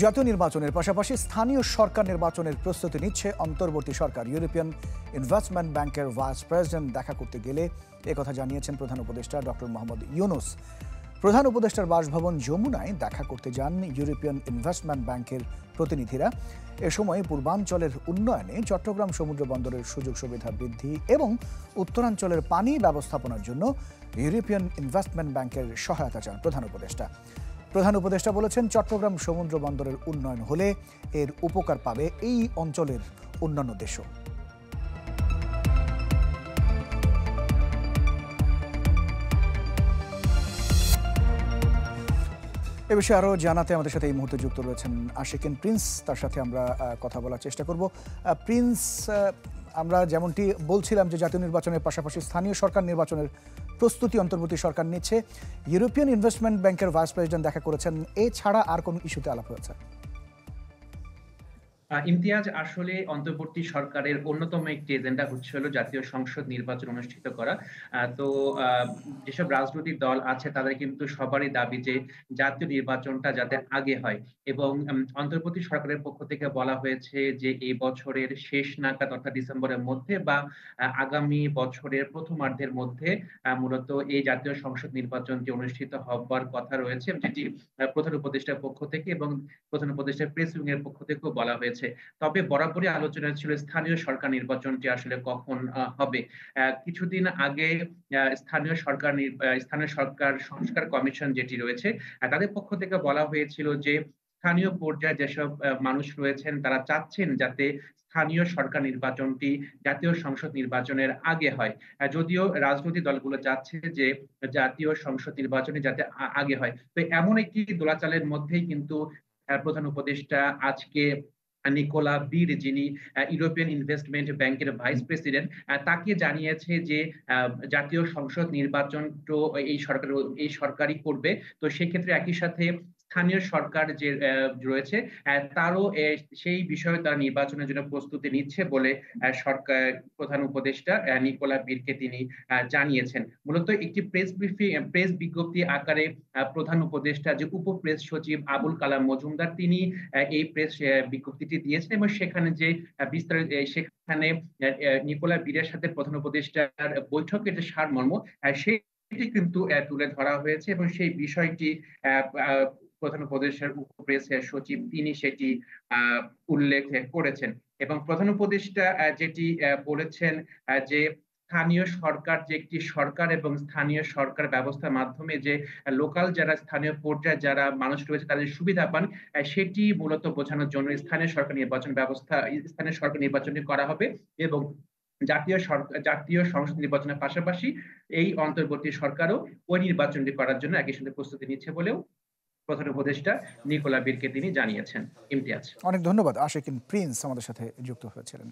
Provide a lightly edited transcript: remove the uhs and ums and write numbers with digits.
জাতীয় নির্বাচনের পাশাপাশি স্থানীয় সরকার নির্বাচনের প্রস্তুতি নিচ্ছে অন্তর্বর্তী সরকার। ইউরোপিয়ান ইনভেস্টমেন্ট ব্যাংকের ভাইস প্রেসিডেন্ট দেখা করতে গেলে একথা জানিয়েছেন প্রধান উপদেষ্টা ডক্টর মোহাম্মদ ইউনূস। প্রধান উপদেষ্টার বাসভবন যমুনায় দেখা করতে যান ইউরোপিয়ান ইনভেস্টমেন্ট ব্যাংকের প্রতিনিধিরা। এ সময় পূর্বাঞ্চলের উন্নয়নে চট্টগ্রাম সমুদ্র বন্দরের সুযোগ সুবিধা বৃদ্ধি এবং উত্তরাঞ্চলের পানি ব্যবস্থাপনার জন্য ইউরোপিয়ান ইনভেস্টমেন্ট ব্যাংকের সহায়তা চান প্রধান উপদেষ্টা। প্রধান উপদেষ্টা বলেছেন, চট্টগ্রাম সমুদ্র বন্দরের উন্নয়ন হলে এর উপকার পাবে এই অঞ্চলের অন্যান্য দেশও। এ বিষয়ে আরও জানাতে আমাদের সাথে এই মুহূর্তে যুক্ত রয়েছেন আশিকিন প্রিন্স। তার সাথে আমরা কথা বলার চেষ্টা করব। প্রিন্স, আমরা যেমনটি বলছিলাম যে জাতীয় নির্বাচনের পাশাপাশি স্থানীয় সরকার নির্বাচনের প্রস্তুতি অন্তর্বর্তী সরকার নিচ্ছে। ইউরোপিয়ান ইনভেস্টমেন্ট ব্যাংকের ভাইস প্রেসিডেন্ট দেখা করেছেন, এছাড়া আর কোন ইস্যুতে আলাপ হয়েছে? ইমতিয়াজ, আসলে অন্তর্বর্তী সরকারের অন্যতম একটি এজেন্ডা হলো জাতীয় সংসদ নির্বাচন অনুষ্ঠিত করা। তো যেসব রাজনৈতিক দল আছে তাদের কিন্তু সবারই দাবি যে জাতীয় নির্বাচনটা যাতে আগে হয়, এবং অন্তর্বর্তী সরকারের পক্ষ থেকে বলা হয়েছে যে এই বছরের শেষ নাগাদ অর্থাৎ ডিসেম্বরের মধ্যে বা আগামী বছরের প্রথমার্ধের মধ্যে মূলত এই জাতীয় সংসদ নির্বাচনটি অনুষ্ঠিত হবার কথা রয়েছে, যেটি প্রধান উপদেষ্টার পক্ষ থেকে এবং প্রধান উপদেষ্টার প্রেস উইং এর পক্ষ থেকেও বলা হয়েছে। তবে বরাবরই আলোচনা ছিল স্থানীয় সরকার নির্বাচনটি আসলে কখন হবে। কিছুদিন আগে স্থানীয় সরকার সংস্কার কমিশন যেটি রয়েছে, তাদের পক্ষ থেকে বলা হয়েছিল যে স্থানীয় পর্যায়ে যেসব মানুষ রয়েছেন তারা চাচ্ছেন যাতে স্থানীয় সরকার নির্বাচনটি জাতীয় সংসদ নির্বাচনের আগে হয়। যদিও রাজনৈতিক দলগুলো চাচ্ছে যে জাতীয় সংসদ নির্বাচনে যাতে আগে হয়। তো এমন একটি দোলাচালের মধ্যেই কিন্তু প্রধান উপদেষ্টা আজকে নিকোলা বীর, যিনি ইউরোপিয়ান ইনভেস্টমেন্ট ব্যাংকের ভাইস প্রেসিডেন্ট, তাকে জানিয়েছে যে জাতীয় সংসদ নির্বাচন তো এই সরকারই করবে। তো সেক্ষেত্রে একই সাথে স্থানীয় সরকার যে রয়েছে তারও সেই বিষয়ে তারা নির্বাচনের জন্য প্রস্তুতি নিচ্ছে বলে সরকার প্রধান উপদেষ্টা নিকোলা বীরকে তিনি জানিয়েছেন। মূলত একটি প্রেস বিজ্ঞপ্তি আকারে প্রধান উপদেষ্টা যে উপপ্রেস সচিব আবুল কালাম মজুমদার তিনি এই প্রেস বিজ্ঞপ্তিটি দিয়েছেন, এবং সেখানে যে বিস্তারিত সেখানে নিকোলা বীরের সাথে প্রধান উপদেষ্টার বৈঠকের যে সারমর্ম সেটি কিন্তু তুলে ধরা হয়েছে, এবং সেই বিষয়টি প্রধান উপদেষ্টার উপপ্রেস সচিব তিনি সেটি উল্লেখ করেছেন। এবং প্রধান উপদেষ্টা যেটি বলেছেন যে স্থানীয় সরকার যে একটি সরকার এবং স্থানীয় সরকার ব্যবস্থার মাধ্যমে যে লোকাল যারা স্থানীয় পর্যায়ে যারা মানুষ রয়েছে তাদের সুবিধা পান, সেটি মূলত বোঝানোর জন্য স্থানীয় সরকার নির্বাচনটি করা হবে, এবং জাতীয় সংসদ নির্বাচনের পাশাপাশি এই অন্তর্বর্তী সরকারও ওই নির্বাচনটি করার জন্য একই সাথে প্রস্তুতি নিচ্ছে বলেও প্রধান উপদেষ্টা নিকোলা বীরকে তিনি জানিয়েছেন। ইমতিয়াজ, অনেক ধন্যবাদ। আশিকিন প্রিন্স আমাদের সাথে যুক্ত হয়েছিলেন।